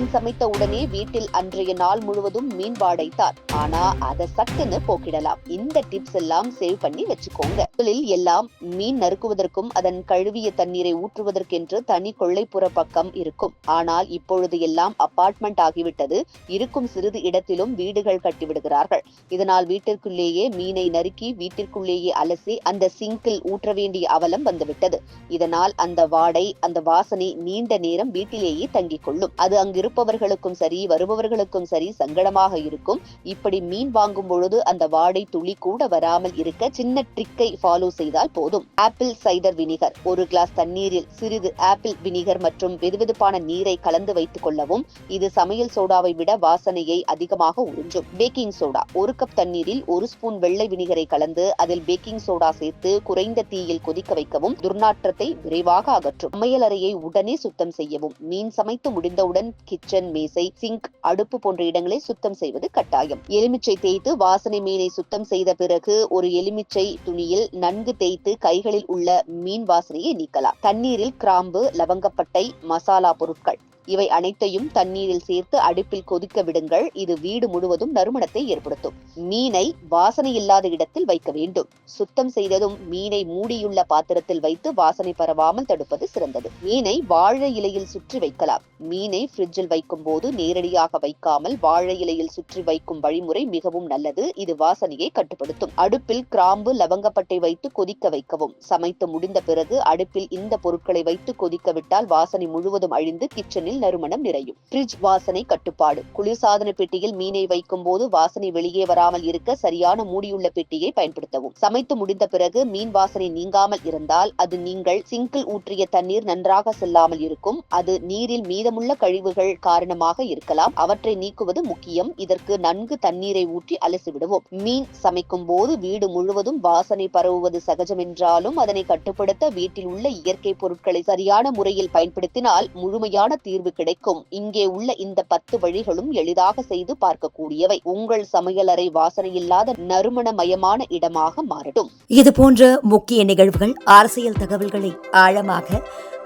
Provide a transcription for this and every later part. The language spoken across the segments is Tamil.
மீன் சமைத்த உடனே வீட்டில் அன்றைய நாள் முழுவதும் மீன் வாடைத்தான். ஆனா அதை சட்டுன்னு போக்கிடலாம். இந்த டிப்ஸ் எல்லாம் சேவ் பண்ணி வச்சுக்கோங்க. முதலில் எல்லாம் மீன் நறுக்குவதற்கும் அதன் கழுவிய தண்ணீரை ஊற்றுவதற்கென்று தனி கொள்ளைப்புற பக்கம் இருக்கும். ஆனால் இப்பொழுது எல்லாம் அபார்ட்மெண்ட் ஆகிவிட்டது. இருக்கும் சிறிது இடத்திலும் வீடுகள் கட்டிவிடுகிறார்கள். இதனால் வீட்டிற்குள்ளேயே மீனை நறுக்கி வீட்டிற்குள்ளேயே அலசி அந்த சிங்கில் ஊற்ற வேண்டிய அவலம் வந்துவிட்டது. இதனால் அந்த வாடை, அந்த வாசனை நீண்ட நேரம் வீட்டிலேயே தங்கிக் கொள்ளும். அது அங்கிருப்பவர்களுக்கும் சரி வருபவர்களுக்கும் சரி சங்கடமாக இருக்கும். இப்படி மீன் வாங்கும் பொழுது அந்த வாடை துளி கூட வராமல் இருக்க சின்ன ட்ரிக்கை ஃபாலோ செய்தால் போதும். Apple cider vinegar. ஒரு கிளாஸ் தண்ணீரில் சிறிது ஆப்பிள் வினிகர் மற்றும் வெதுவெதுப்பான நீரை கலந்து வைத்துக் கொள்ளவும். இது சமையல் சோடாவை விட வாசனையை அதிகமாக உறிஞ்சும். Baking soda. ஒரு கப் தண்ணீரில் ஒரு ஸ்பூன் வெள்ளை வினிகரை கலந்து அதில் பேக்கிங் சோடா சேர்த்து குறைந்த தீயில் கொதிக்க வைக்கவும். துர்நாற்றத்தை விரைவாக அகற்றும். சமையல் அறையை உடனே சுத்தம் செய்யவும். மீன் சமைத்து முடிந்தவுடன் கிச்சன், மேசை, சிங்க், அடுப்பு போன்ற இடங்களை சுத்தம் செய்வது கட்டாயம். எலுமிச்சை தேய்த்து வாசனை மீனை சுத்தம் செய்த பிறகு ஒரு எலுமிச்சை துணியில் நன்கு தேய்த்து கைகளில் உள்ள மீன் வாசனையை நீக்கலாம். தண்ணீரில் கிராம்பு, லவங்கப்பட்டை, மசாலா பொருட்கள் இவை அனைத்தையும் தண்ணீரில் சேர்த்து அடுப்பில் கொதிக்க விடுங்கள். இது வீடு முழுவதும் நறுமணத்தை ஏற்படுத்தும். மீனை வாசனை இல்லாத இடத்தில் வைக்க வேண்டும். சுத்தம் செய்ததும் மீனை மூடியுள்ள பாத்திரத்தில் வைத்து வாசனை பரவாமல் தடுப்பது சிறந்தது. மீனை வாழை இலையில் சுற்றி வைக்கலாம். மீனை ஃப்ரிட்ஜில் வைக்கும் போது நேரடியாக வைக்காமல் வாழை இலையில் சுற்றி வைக்கும் வழிமுறை மிகவும் நல்லது. இது வாசனையை கட்டுப்படுத்தும். அடுப்பில் கிராம்பு, லவங்கப்பட்டை வைத்து கொதிக்க வைக்கவும். சமைத்து முடிந்த பிறகு அடுப்பில் இந்த பொருட்களை வைத்து கொதிக்க விட்டால் வாசனை முழுவதும் அழிந்து கிச்சனில் நறுமணம் நிறையும். ஃப்ரிட்ஜ் வாசனை கட்டுப்பாடு. குளிர்சாதன பெட்டியில் மீனை வைக்கும் போது வாசனை வெளியே வராமல் இருக்க சரியான மூடியுள்ள பெட்டியை பயன்படுத்தவும். சமைத்து முடிந்த பிறகு மீன் வாசனை நீங்காமல் இருந்தால் அது நீங்கள் சிங்கில் ஊற்றிய தண்ணீர் நன்றாக செல்லாமல் இருக்கும். அது நீரில் மீதமுள்ள கழிவுகள் காரணமாக இருக்கலாம். அவற்றை நீக்குவது முக்கியம். இதற்கு நன்கு தண்ணீரை ஊற்றி அலசிவிடுவோம். மீன் சமைக்கும் போது வீடு முழுவதும் வாசனை பரவுவது சகஜம் என்றாலும் அதனை கட்டுப்படுத்த வீட்டில் உள்ள இயற்கை பொருட்களை சரியான முறையில் பயன்படுத்தினால் முழுமையான தீர்வு கிடைக்கும். இங்கே உள்ள இந்த 10 வழிகளும் எளிதாக செய்து பார்க்கக்கூடியவை. உங்கள் சமையலறை வாசனையில்லாத நறுமணமயமான இடமாக மாறட்டும். இது போன்ற முக்கிய நிகழ்வுகள், அரசியல் தகவல்களை ஆழமாக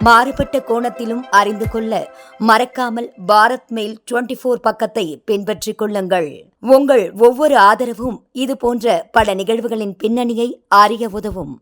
மாறுபட்ட கோணத்திலும் அறிந்து கொள்ள மறக்காமல் பாரத் மெயில் 24 பக்கத்தை பின்பற்றிக் கொள்ளுங்கள். உங்கள் ஒவ்வொரு ஆதரவும் இது போன்ற பல நிகழ்வுகளின் பின்னணியை அறிய உதவும்.